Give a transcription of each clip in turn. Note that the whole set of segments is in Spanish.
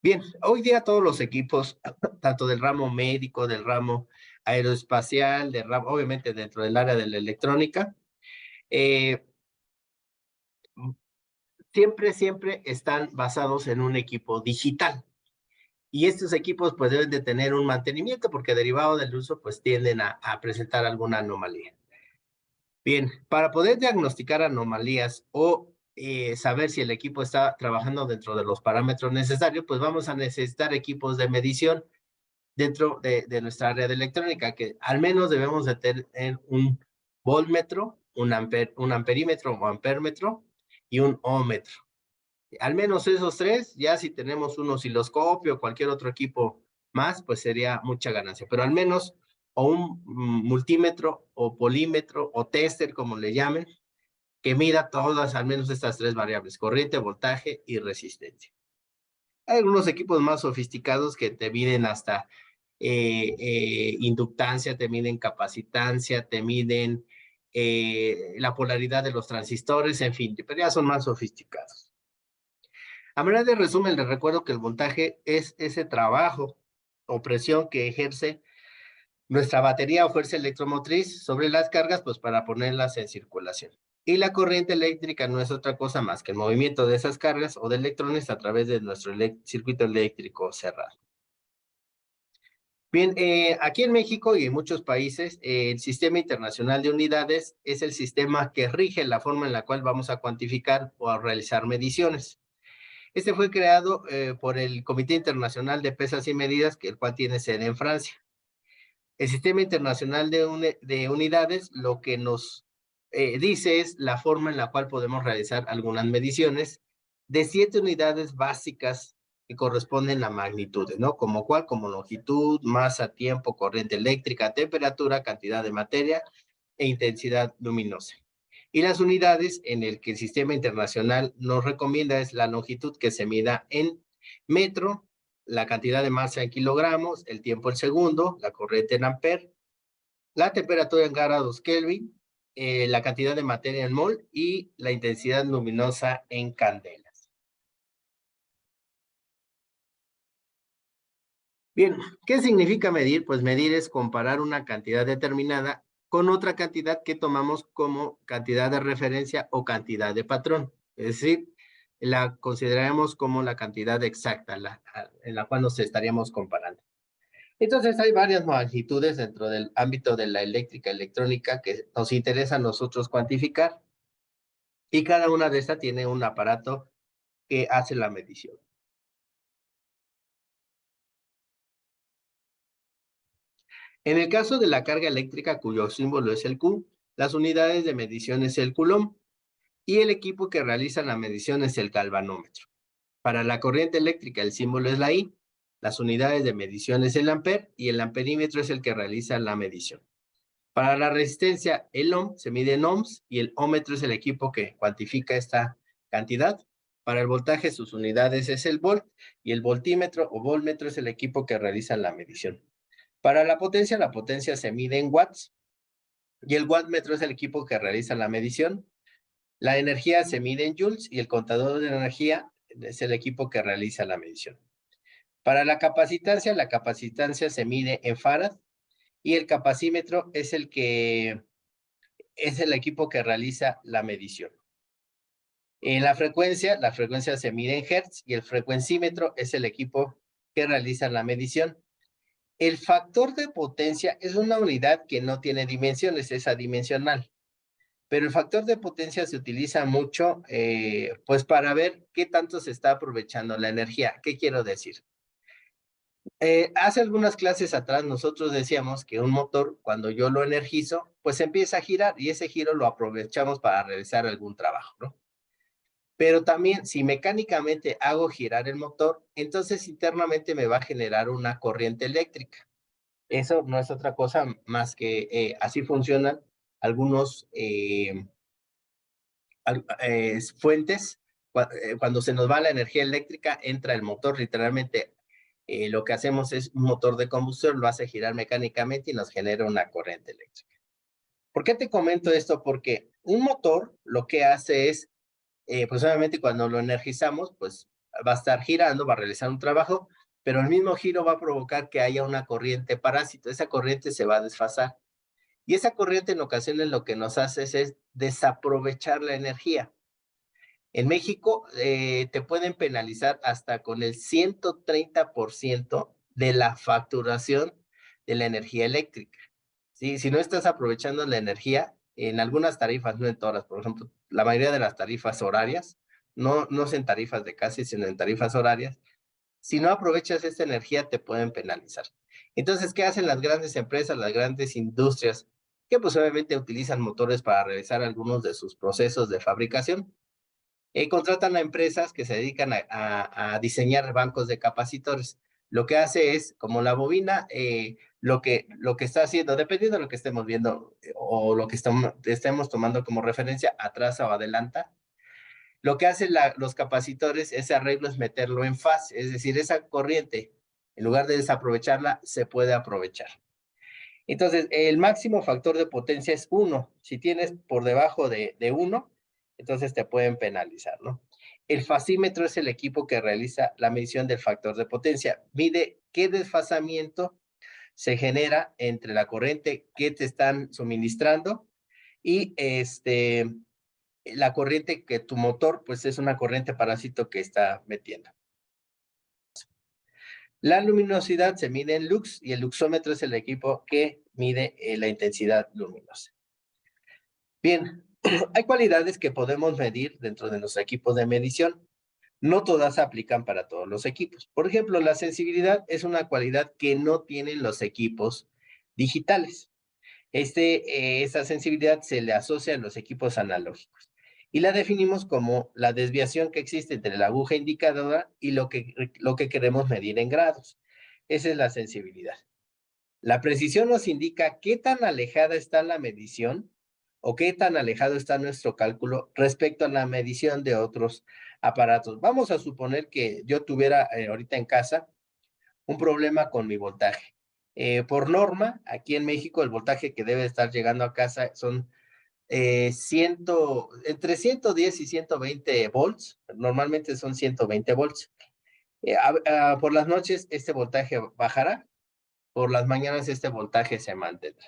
Bien, hoy día todos los equipos, tanto del ramo médico, del ramo aeroespacial, del ramo, obviamente dentro del área de la electrónica, eh, siempre están basados en un equipo digital. Y estos equipos pues deben de tener un mantenimiento porque derivado del uso pues tienden a presentar alguna anomalía. Bien, para poder diagnosticar anomalías o saber si el equipo está trabajando dentro de los parámetros necesarios, pues vamos a necesitar equipos de medición dentro de nuestra área de electrónica, que al menos debemos de tener un voltmetro, un amperímetro o ampérmetro y un ohmmetro. Al menos esos tres, ya si tenemos un osciloscopio o cualquier otro equipo más, pues sería mucha ganancia. Pero al menos o un multímetro o polímetro o tester, como le llamen, que mida todas, al menos estas tres variables, corriente, voltaje y resistencia. Hay algunos equipos más sofisticados que te miden hasta inductancia, te miden capacitancia, te miden la polaridad de los transistores, en fin, pero ya son más sofisticados. A manera de resumen, les recuerdo que el voltaje es ese trabajo o presión que ejerce nuestra batería o fuerza electromotriz sobre las cargas, pues para ponerlas en circulación. Y la corriente eléctrica no es otra cosa más que el movimiento de esas cargas o de electrones a través de nuestro circuito eléctrico cerrado. Bien, aquí en México y en muchos países, el Sistema Internacional de Unidades es el sistema que rige la forma en la cual vamos a cuantificar o a realizar mediciones. Este fue creado por el Comité Internacional de Pesas y Medidas, el cual tiene sede en Francia. El Sistema Internacional de Unidades lo que nos dice es la forma en la cual podemos realizar algunas mediciones de 7 unidades básicas que corresponden a magnitudes, ¿no? Como cuál, como longitud, masa, tiempo, corriente eléctrica, temperatura, cantidad de materia e intensidad luminosa. Y las unidades en el que el Sistema Internacional nos recomienda es la longitud, que se mida en metro, la cantidad de masa en kilogramos, el tiempo en segundo, la corriente en amper, la temperatura en grados Kelvin, la cantidad de materia en mol y la intensidad luminosa en candelas. Bien, ¿qué significa medir? Pues medir es comparar una cantidad determinada con otra cantidad que tomamos como cantidad de referencia o cantidad de patrón. Es decir, la consideraremos como la cantidad exacta en la cual nos estaríamos comparando. Entonces hay varias magnitudes dentro del ámbito de la eléctrica electrónica que nos interesa a nosotros cuantificar, y cada una de estas tiene un aparato que hace la medición. En el caso de la carga eléctrica, cuyo símbolo es el Q, las unidades de medición es el coulomb y el equipo que realiza la medición es el galvanómetro. Para la corriente eléctrica, el símbolo es la I, las unidades de medición es el amper y el amperímetro es el que realiza la medición. Para la resistencia, el ohm se mide en ohms y el ómetro es el equipo que cuantifica esta cantidad. Para el voltaje, sus unidades es el volt y el voltímetro o voltmetro es el equipo que realiza la medición. Para la potencia se mide en watts y el wattmetro es el equipo que realiza la medición. La energía se mide en joules y el contador de energía es el equipo que realiza la medición. Para la capacitancia se mide en farad y el capacímetro es el equipo que realiza la medición. En la frecuencia se mide en hertz y el frecuencímetro es el equipo que realiza la medición. El factor de potencia es una unidad que no tiene dimensiones, es adimensional. Pero el factor de potencia se utiliza mucho pues para ver qué tanto se está aprovechando la energía. ¿Qué quiero decir? Hace algunas clases atrás nosotros decíamos que un motor, cuando yo lo energizo, pues empieza a girar y ese giro lo aprovechamos para realizar algún trabajo, ¿no? Pero también si mecánicamente hago girar el motor, entonces internamente me va a generar una corriente eléctrica. Eso no es otra cosa más que así funcionan algunos fuentes. Cuando se nos va la energía eléctrica, entra el motor, literalmente lo que hacemos es un motor de combustión, lo hace girar mecánicamente y nos genera una corriente eléctrica. ¿Por qué te comento esto? Porque un motor lo que hace es, pues obviamente cuando lo energizamos, pues va a estar girando, va a realizar un trabajo, pero el mismo giro va a provocar que haya una corriente parásito. Esa corriente se va a desfasar. Y esa corriente en ocasiones lo que nos hace es desaprovechar la energía. En México te pueden penalizar hasta con el 130% de la facturación de la energía eléctrica. ¿Sí? Si no estás aprovechando la energía, en algunas tarifas, no en todas, por ejemplo, la mayoría de las tarifas horarias, no es en tarifas de casa, sino en tarifas horarias, si no aprovechas esta energía te pueden penalizar. Entonces, ¿qué hacen las grandes empresas, las grandes industrias? Que pues obviamente utilizan motores para realizar algunos de sus procesos de fabricación. Contratan a empresas que se dedican a diseñar bancos de capacitores. Lo que hace es, como la bobina, lo que está haciendo, dependiendo de lo que estemos viendo o lo que estemos tomando como referencia, atrasa o adelanta. Lo que hacen los capacitores, ese arreglo es meterlo en fase, es decir, esa corriente, en lugar de desaprovecharla, se puede aprovechar. Entonces, el máximo factor de potencia es 1. Si tienes por debajo de 1, entonces te pueden penalizar, ¿no? El fasímetro es el equipo que realiza la medición del factor de potencia. Mide qué desfasamiento se genera entre la corriente que te están suministrando y la corriente que tu motor, pues es una corriente parásito que está metiendo. La luminosidad se mide en lux y el luxómetro es el equipo que mide la intensidad luminosa. Bien, hay cualidades que podemos medir dentro de los equipos de medición. No todas se aplican para todos los equipos. Por ejemplo, la sensibilidad es una cualidad que no tienen los equipos digitales. Esa sensibilidad se le asocia a los equipos analógicos y la definimos como la desviación que existe entre la aguja indicadora y lo que queremos medir en grados. Esa es la sensibilidad. La precisión nos indica qué tan alejada está la medición o qué tan alejado está nuestro cálculo respecto a la medición de otros aparatos. Vamos a suponer que yo tuviera ahorita en casa un problema con mi voltaje. Por norma, aquí en México, el voltaje que debe estar llegando a casa son entre 110 y 120 volts. Normalmente son 120 volts. Por las noches este voltaje bajará, por las mañanas este voltaje se mantendrá.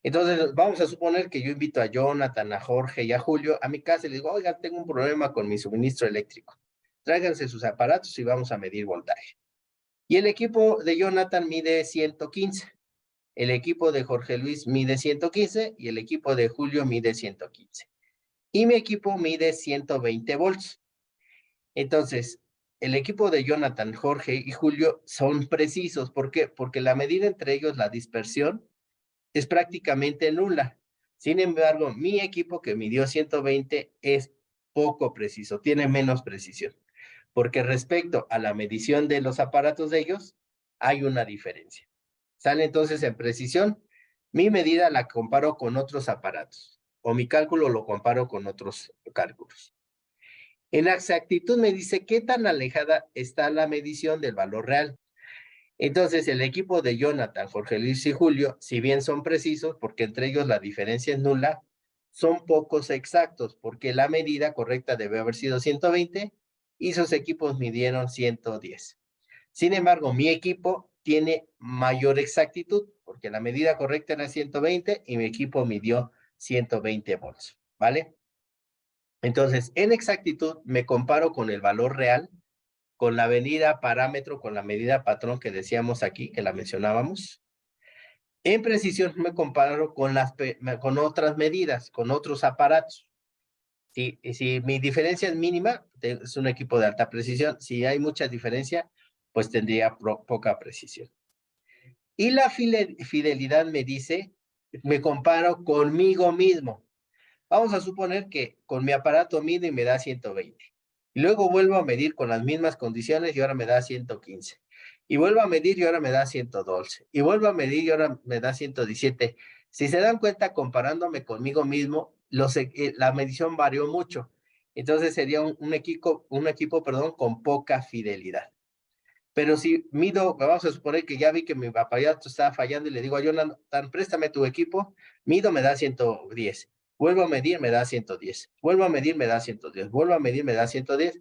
Entonces, vamos a suponer que yo invito a Jonathan, a Jorge y a Julio a mi casa y les digo, oiga, tengo un problema con mi suministro eléctrico. Tráiganse sus aparatos y vamos a medir voltaje. Y el equipo de Jonathan mide 115. El equipo de Jorge Luis mide 115 y el equipo de Julio mide 115. Y mi equipo mide 120 volts. Entonces, el equipo de Jonathan, Jorge y Julio son precisos. ¿Por qué? Porque la medida entre ellos, la dispersión, es prácticamente nula. Sin embargo, mi equipo que midió 120 es poco preciso, tiene menos precisión, porque respecto a la medición de los aparatos de ellos, hay una diferencia. Sale entonces en precisión, mi medida la comparo con otros aparatos, o mi cálculo lo comparo con otros cálculos. En exactitud me dice qué tan alejada está la medición del valor real. Entonces, el equipo de Jonathan, Jorge Luis y Julio, si bien son precisos, porque entre ellos la diferencia es nula, son pocos exactos, porque la medida correcta debe haber sido 120 y sus equipos midieron 110. Sin embargo, mi equipo tiene mayor exactitud, porque la medida correcta era 120 y mi equipo midió 120 volts, ¿vale? Entonces, en exactitud me comparo con el valor real, con la medida parámetro, con la medida patrón que decíamos aquí, que la mencionábamos. En precisión me comparo con otras medidas, con otros aparatos. Si mi diferencia es mínima, es un equipo de alta precisión. Si hay mucha diferencia, pues tendría poca precisión. Y la fidelidad me dice, me comparo conmigo mismo. Vamos a suponer que con mi aparato mido y me da 120. Y luego vuelvo a medir con las mismas condiciones y ahora me da 115. Y vuelvo a medir y ahora me da 112. Y vuelvo a medir y ahora me da 117. Si se dan cuenta, comparándome conmigo mismo, la medición varió mucho. Entonces sería un equipo, con poca fidelidad. Pero si mido, vamos a suponer que ya vi que mi aparato estaba fallando y le digo a Jonathan, préstame tu equipo, mido, me da 110. Vuelvo a medir, me da 110. Vuelvo a medir, me da 110. Vuelvo a medir, me da 110.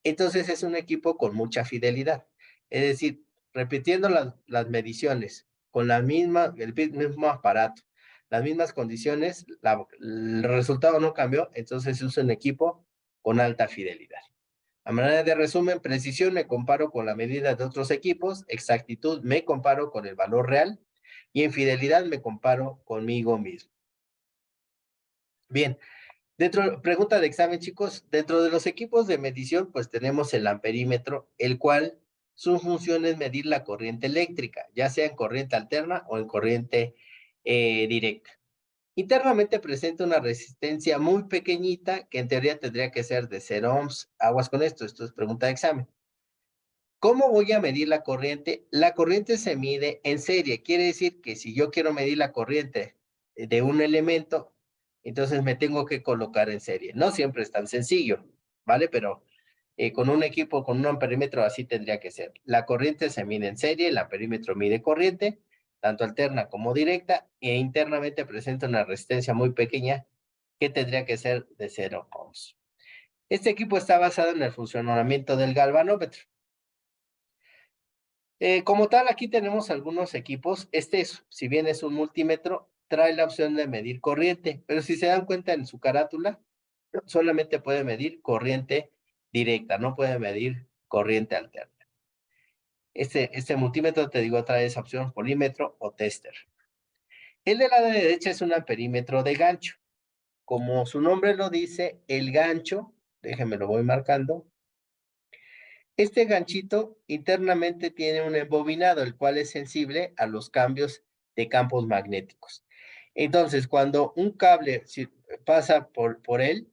entonces es un equipo con mucha fidelidad. Es decir, repitiendo las mediciones con el mismo aparato, las mismas condiciones, el resultado no cambió, entonces es un equipo con alta fidelidad. A manera de resumen, precisión me comparo con la medida de otros equipos, exactitud me comparo con el valor real y en fidelidad me comparo conmigo mismo. Bien, pregunta de examen, chicos, dentro de los equipos de medición, pues tenemos el amperímetro, el cual su función es medir la corriente eléctrica, ya sea en corriente alterna o en corriente directa. Internamente presenta una resistencia muy pequeñita que en teoría tendría que ser de 0 ohms. Aguas con esto es pregunta de examen. ¿Cómo voy a medir la corriente? La corriente se mide en serie. Quiere decir que si yo quiero medir la corriente de un elemento, entonces me tengo que colocar en serie. No siempre es tan sencillo, ¿vale? Pero con un equipo, con un amperímetro, así tendría que ser. La corriente se mide en serie, el amperímetro mide corriente, tanto alterna como directa, e internamente presenta una resistencia muy pequeña que tendría que ser de 0 ohms. Este equipo está basado en el funcionamiento del galvanómetro. Como tal, aquí tenemos algunos equipos. Si bien es un multímetro, trae la opción de medir corriente, pero si se dan cuenta en su carátula, solamente puede medir corriente directa, no puede medir corriente alterna. Este multímetro, te digo, trae esa opción, polímetro o tester. El de la derecha es un amperímetro de gancho. Como su nombre lo dice, el gancho, déjenme lo voy marcando. Este ganchito internamente tiene un embobinado, el cual es sensible a los cambios de campos magnéticos. Entonces, cuando un cable pasa por él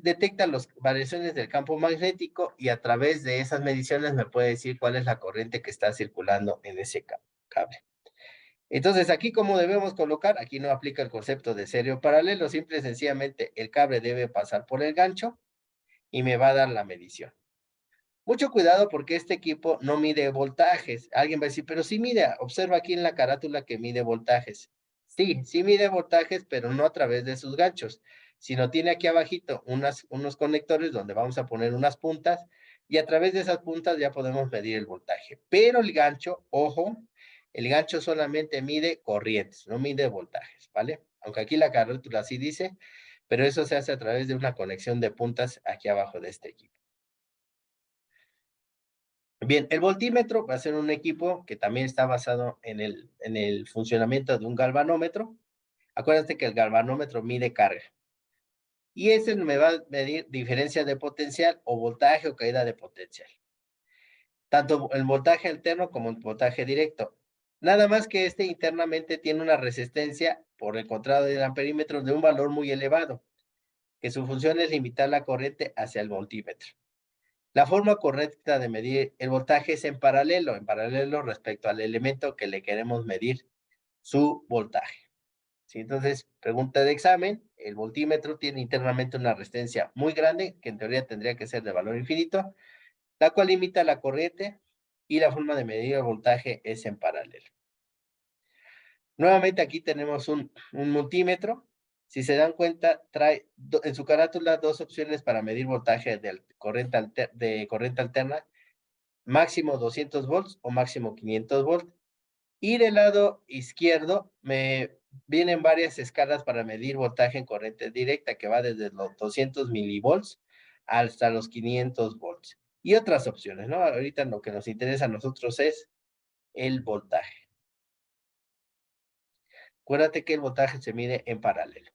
detecta las variaciones del campo magnético y a través de esas mediciones me puede decir cuál es la corriente que está circulando en ese cable. Entonces, aquí, ¿cómo debemos colocar? Aquí no aplica el concepto de serie o paralelo, simple y sencillamente el cable debe pasar por el gancho y me va a dar la medición. Mucho cuidado porque este equipo no mide voltajes. Alguien va a decir, pero sí mide, observa aquí en la carátula que mide voltajes. Sí, sí mide voltajes, pero no a través de sus ganchos, sino tiene aquí abajito unos conectores donde vamos a poner unas puntas y a través de esas puntas ya podemos medir el voltaje. Pero el gancho, ojo, el gancho solamente mide corrientes, no mide voltajes, ¿vale? Aunque aquí la carátula sí dice, pero eso se hace a través de una conexión de puntas aquí abajo de este equipo. Bien, el voltímetro va a ser un equipo que también está basado en el funcionamiento de un galvanómetro. Acuérdate que el galvanómetro mide carga. Y ese me va a medir diferencia de potencial o voltaje o caída de potencial. Tanto el voltaje alterno como el voltaje directo. Nada más que este internamente tiene una resistencia, por el contrario del amperímetro, de un valor muy elevado, que su función es limitar la corriente hacia el voltímetro. La forma correcta de medir el voltaje es en paralelo respecto al elemento que le queremos medir su voltaje. ¿Sí? Entonces, pregunta de examen, el voltímetro tiene internamente una resistencia muy grande, que en teoría tendría que ser de valor infinito, la cual limita la corriente y la forma de medir el voltaje es en paralelo. Nuevamente aquí tenemos un multímetro. Si se dan cuenta, trae en su carátula dos opciones para medir voltaje de corriente alterna, máximo 200 volts o máximo 500 volts. Y del lado izquierdo me vienen varias escalas para medir voltaje en corriente directa, que va desde los 200 milivolts hasta los 500 volts. Y otras opciones, ¿no? Ahorita lo que nos interesa a nosotros es el voltaje. Acuérdate que el voltaje se mide en paralelo.